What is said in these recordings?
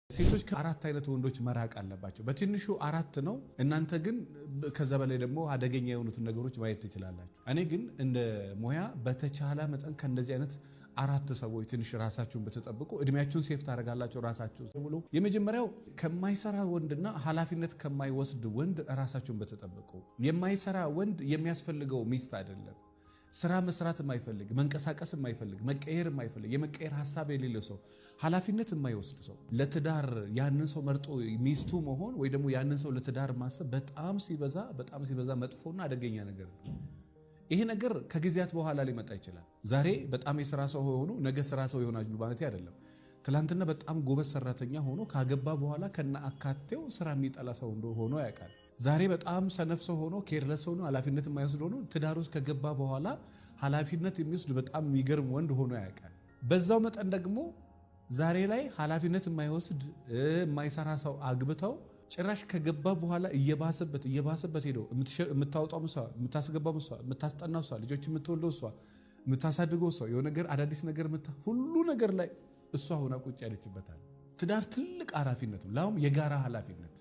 ሴቶች ከአራት አይነት ወንዶች መራቅ አለባቸው። በትንሹ አራት ነው። እናንተ ግን ከዛ በላይ ደግሞ አደገኛ የሆኑትን ነገሮች ማየት ትችላላችሁ። እኔ ግን እንደ ሙያ በተቻለ መጠን ከእንደዚህ አይነት አራት ሰዎች ትንሽ ራሳችሁን በተጠብቁ እድሜያችሁን ሴፍ ታደርጋላችሁ። ራሳችሁ ብሎ የመጀመሪያው ከማይሰራ ወንድና ኃላፊነት ከማይወስድ ወንድ ራሳችሁን በተጠብቁ። የማይሰራ ወንድ የሚያስፈልገው ሚስት አይደለም። ስራ መስራት የማይፈልግ መንቀሳቀስ የማይፈልግ መቀየር የማይፈልግ የመቀየር ሐሳብ የሌለው ሰው ኃላፊነት የማይወስድ ሰው ለትዳር ያንን ሰው መርጦ ሚስቱ መሆን ወይ ደግሞ ያንን ሰው ለትዳር ማሰብ በጣም ሲበዛ መጥፎና አደገኛ ነገር ነው። ይሄ ነገር ከጊዜያት በኋላ ሊመጣ ይችላል። ዛሬ በጣም የሥራ ሰው ሆኖ ነገ ስራ ሰው ይሆናል ማለት አይደለም። ትላንትና በጣም ጎበዝ ሰራተኛ ሆኖ ካገባ በኋላ ከነ አካቴው ስራ የሚጠላ ሰው ሆኖ ያውቃል። ዛሬ በጣም ሰነፍ ሰው ሆኖ ኬርለስ ሆኖ ኃላፊነት የማይወስድ ሆኖ ትዳር ውስጥ ከገባ በኋላ ኃላፊነት የሚወስድ በጣም የሚገርም ወንድ ሆኖ ያውቃል። በዛው መጠን ደግሞ ዛሬ ላይ ኃላፊነት የማይወስድ የማይሰራ ሰው አግብተው ጭራሽ ከገባ በኋላ እየባሰበት ሄዶ የምታወጣው እሷ፣ የምታስገባው እሷ፣ የምታስጠናው እሷ፣ ልጆች የምትወልደው እሷ፣ የምታሳድገው እሷ፣ የሆነ ነገር አዳዲስ ነገር ሁሉ ነገር ላይ እሷ ሆና ቁጭ ያለችበታል። ትዳር ትልቅ ኃላፊነት ነው፣ ላውም የጋራ ኃላፊነት።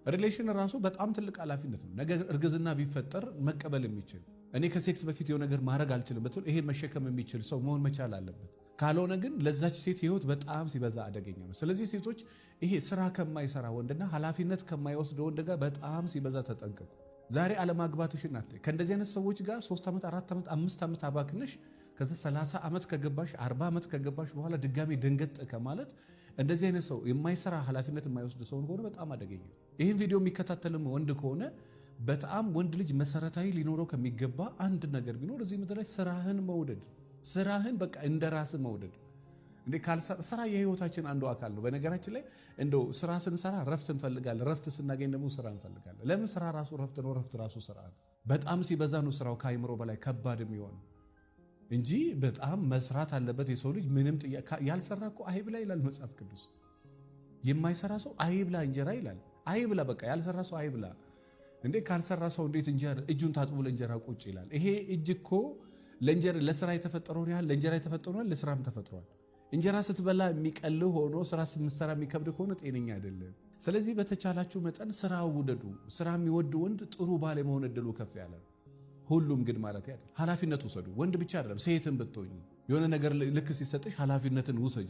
ሪሌሽን ራሱ በጣም ትልቅ ኃላፊነት ነው። ነገር እርግዝና ቢፈጠር መቀበል የሚችል እኔ ከሴክስ በፊት የሆነ ነገር ማድረግ አልችልም ብትል ይሄ መሸከም የሚችል ሰው መሆን መቻል አለበት። ካልሆነ ግን ለዛች ሴት ህይወት በጣም ሲበዛ አደገኛ ነው። ስለዚህ ሴቶች ይሄ ስራ ከማይሰራ ወንድና ኃላፊነት ከማይወስድ ወንድ ጋር በጣም ሲበዛ ተጠንቀቁ። ዛሬ አለማግባትሽን አትይ። ከእንደዚህ አይነት ሰዎች ጋር 3 ዓመት 4 ዓመት 5 ዓመት አባክነሽ ከዛ 30 ዓመት ከገባሽ 40 ዓመት ከገባሽ በኋላ ድጋሚ ደንገጥ ከማለት እንደዚህ አይነት ሰው የማይሰራ ኃላፊነት የማይወስድ ሰው ሆነ በጣም አደገኛ ነው። ይህን ቪዲዮ የሚከታተልም ወንድ ከሆነ በጣም ወንድ ልጅ መሰረታዊ ሊኖረው ከሚገባ አንድ ነገር ቢኖር እዚህ ምድር ላይ ስራህን መውደድ፣ ስራህን በቃ እንደራስ መውደድ። እንዴ ስራ የህይወታችን አንዱ አካል ነው። በነገራችን ላይ እንደው ስራ ስንሰራ ረፍት እንፈልጋለን። ረፍት ስናገኝ ደግሞ ስራ እንፈልጋለን። ለምን? ስራ ራሱ ረፍት ነው። ረፍት ራሱ ስራ ነው። በጣም ሲበዛ ነው ስራው ከአይምሮ በላይ ከባድ የሚሆነው እንጂ በጣም መስራት አለበት የሰው ልጅ። ምንም ያልሰራ እኮ አይብላ ይላል መጽሐፍ ቅዱስ። የማይሰራ ሰው አይብላ እንጀራ ይላል። አይብላ በቃ ያልሰራ ሰው አይብላ። እንዴ ካልሰራ ሰው እንዴት እንጀራ እጁን ታጥቦ ለእንጀራ ቁጭ ይላል? ይሄ እጅ እኮ ለስራ የተፈጠረውን ያህል ለእንጀራ የተፈጠረውን ለስራም ተፈጥሯል። እንጀራ ስትበላ የሚቀል ሆኖ ስራ ስትሰራ የሚከብድ ከሆነ ጤነኛ አይደለም። ስለዚህ በተቻላችሁ መጠን ስራ ውደዱ። ስራ የሚወድ ወንድ ጥሩ ባል የመሆን እድሉ ከፍ ያለ። ሁሉም ግን ማለት አይደለም። ኃላፊነት ውሰዱ። ወንድ ብቻ አይደለም፣ ሴትም ብትሆኝ የሆነ ነገር ልክ ሲሰጥሽ ኃላፊነትን ውሰጂ።